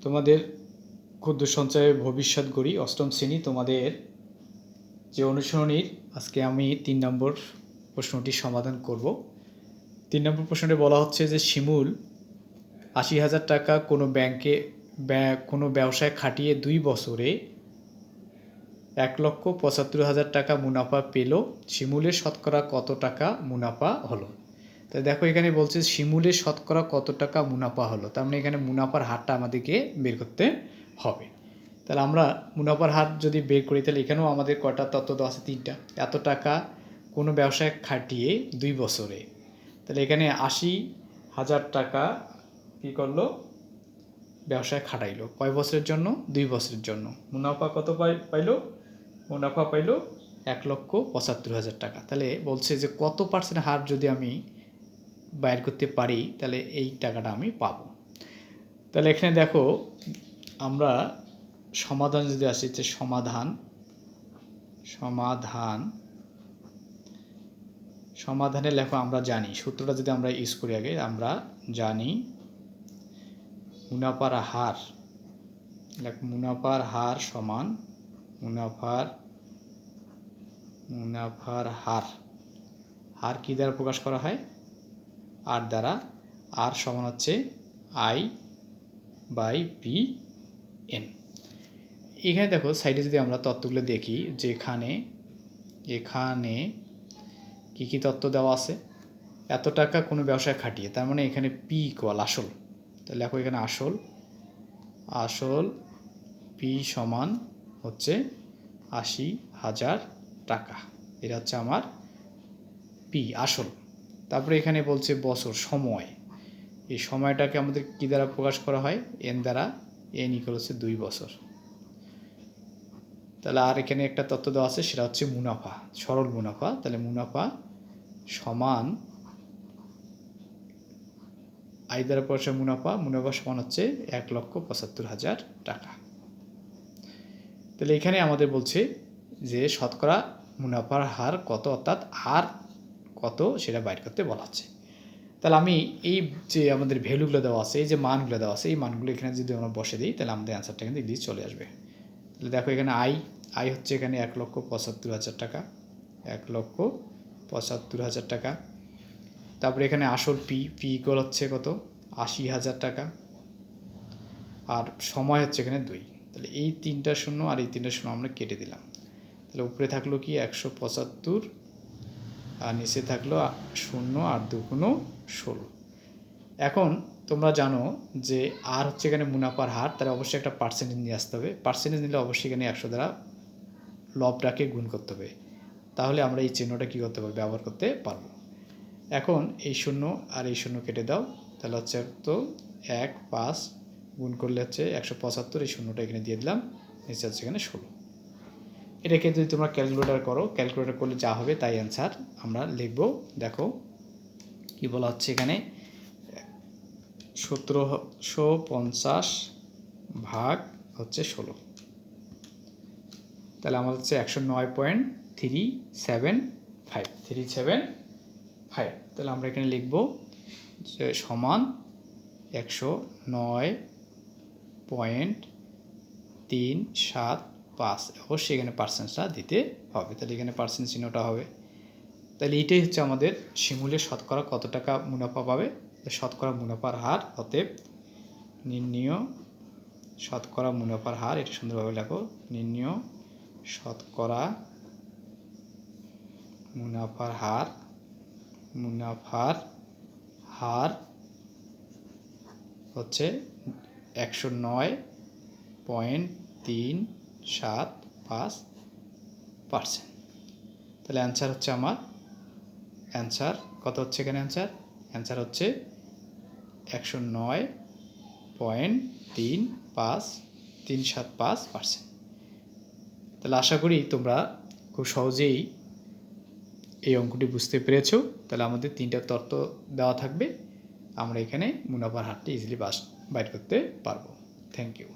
তোমাদের ক্ষুদ্র সঞ্চয়ের ভবিষ্যৎ গড়ি অষ্টম শ্রেণী তোমাদের যে অনুসরণীর আজকে আমি 3 নম্বর প্রশ্নটি সমাধান করব। 3 নম্বর প্রশ্নটি বলা হচ্ছে যে শিমুল ৮০,০০০ টাকা কোনো ব্যাংকে কোনো ব্যবসায় খাটিয়ে 2 বছরে ১,৭৫,০০০ টাকা মুনাফা পেল। শিমুলের শতকরা কত টাকা মুনাফা হলো? তো দেখো এখানে বলছে শিমুলের শতকরা কত টাকা মুনাফা হলো, তার মানে এখানে মুনাফার হারটা আমাদেরকে বের করতে হবে। তাহলে আমরা মুনাফার হার যদি বের করি তাহলে এখানেও আমাদের কয়টা তথ্য দেওয়া আছে? 3টা। এত টাকা কোনো ব্যবসায় খাটিয়ে 2 বছরে, তাহলে এখানে ৮০,০০০ টাকা কী করলো? ব্যবসায় খাটাইলো। কয় বছরের জন্য? 2 বছরের জন্য। মুনাফা কত পাইলো? মুনাফা পাইলো ১,৭৫,০০০ টাকা। তাহলে বলছে যে কত % হার যদি আমি বাইর করতে পারি তাহলে এই টাকাটা আমি পাবো। তাহলে এখানে দেখো আমরা সমাধান যদি আসি, যে সমাধানে লেখো আমরা জানি সূত্রটা যদি আমরা ইউজ করি, আগে আমরা জানি মুনাফার হার সমান মুনাফার হার কি দ্বারা প্রকাশ করা হয়? আর দ্বারা। আর সমান হচ্ছে I/P/N। এখানে দেখো সাইডে যদি আমরা তথ্যগুলো দেখি, যে এখানে কি কি তথ্য দেওয়া আছে? এত টাকা কোনো ব্যবসায় খাটিয়ে, তার মানে এখানে P = আসল। তাহলে দেখো এখানে আসল P সমান হচ্ছে ৮০,০০০ টাকা। এটা হচ্ছে আমার P আসল। তারপরে এখানে বলছে বছর, সময়। এই সময়টাকে আমাদের কি দ্বারা প্রকাশ করা হয়? N দ্বারা। N = 2 বছর। তাহলে আর এখানে একটা তথ্য দেওয়া আছে, সেটা হচ্ছে মুনাফা, সরল মুনাফা। তাহলে মুনাফা সমান I দ্বারা প্রকাশ মুনাফা সমান হচ্ছে ১,৭৫,০০০ টাকা। তাহলে এখানে আমাদের বলছে যে শতকরা মুনাফার হার কত, অর্থাৎ হার কত সেটা বাইর করতে বলা হচ্ছে। তাহলে আমি এই যে আমাদের ভ্যালুগুলো দেওয়া আছে, এই যে মানগুলো দেওয়া আছে, এই মানগুলো এখানে যদি আমরা বসে দিই তাহলে আমাদের অ্যান্সারটা কিন্তু এদিকে চলে আসবে। তাহলে দেখো এখানে আই হচ্ছে এখানে ১,৭৫,০০০ টাকা, ১,৭৫,০০০ টাকা। তারপরে এখানে আসল পি হচ্ছে কত? ৮০,০০০ টাকা। আর সময় হচ্ছে এখানে 2। তাহলে এই 3টা শূন্য আর এই 3টা শূন্য আমরা কেটে দিলাম। তাহলে উপরে থাকলো কি ১৭৫, আর নিচে থাকলো 0 আর 2 × 16। এখন তোমরা জানো যে আর হচ্ছে এখানে মুনাফার হার, তাহলে অবশ্যই একটা পার্সেন্টেজ নিয়ে আসতে হবে। পার্সেন্টেজ নিলে অবশ্যই এখানে 100 দ্বারা লবটাকে গুণ করতে হবে, তাহলে আমরা এই চিহ্নটা কী করতে পারবো? ব্যবহার করতে পারবো। এখন এই 0 আর এই 0 কেটে দাও, তাহলে হচ্ছে তো 1, 5 গুণ করলে হচ্ছে 175, এই 0টা এখানে দিয়ে দিলাম, নিচে হচ্ছে এখানে 16। এটাকে যদি তোমরা ক্যালকুলেটর করো, ক্যালকুলেটর করলে যা হবে তাই অ্যান্সার আমরা লিখব। দেখো কি বলা হচ্ছে এখানে, ১৭৫০ ভাগ হচ্ছে 16, তাহলে আমার হচ্ছে 109.375। তাহলে আমরা এখানে লিখব যে সমান 109.375। অবশ্যই এখানে পার্সেন্টটা দিতে হবে, তাহলে এখানে পার্সেন্ট চিহ্নটা হবে। তাহলে এইটাই হচ্ছে আমাদের শিমুলের শতকরা কত টাকা মুনাফা পাবে। শতকরা মুনাফার হার, অতএব নির্ণীয় শতকরা মুনাফার হার, এটা সুন্দরভাবে লেখো, নির্ণীয় শতকরা মুনাফার হার হচ্ছে 109.375%। তাহলে অ্যান্সার হচ্ছে আমার কত হচ্ছে এখানে? অ্যান্সার হচ্ছে 109.375%। তাহলে আশা করি তোমরা খুব সহজেই এই অঙ্কটি বুঝতে পেরেছো। তাহলে আমাদের 3টা তথ্য দেওয়া থাকবে, আমরা এখানে মুনাফার হারটি ইজিলি বাইর করতে পারবো। Thank you.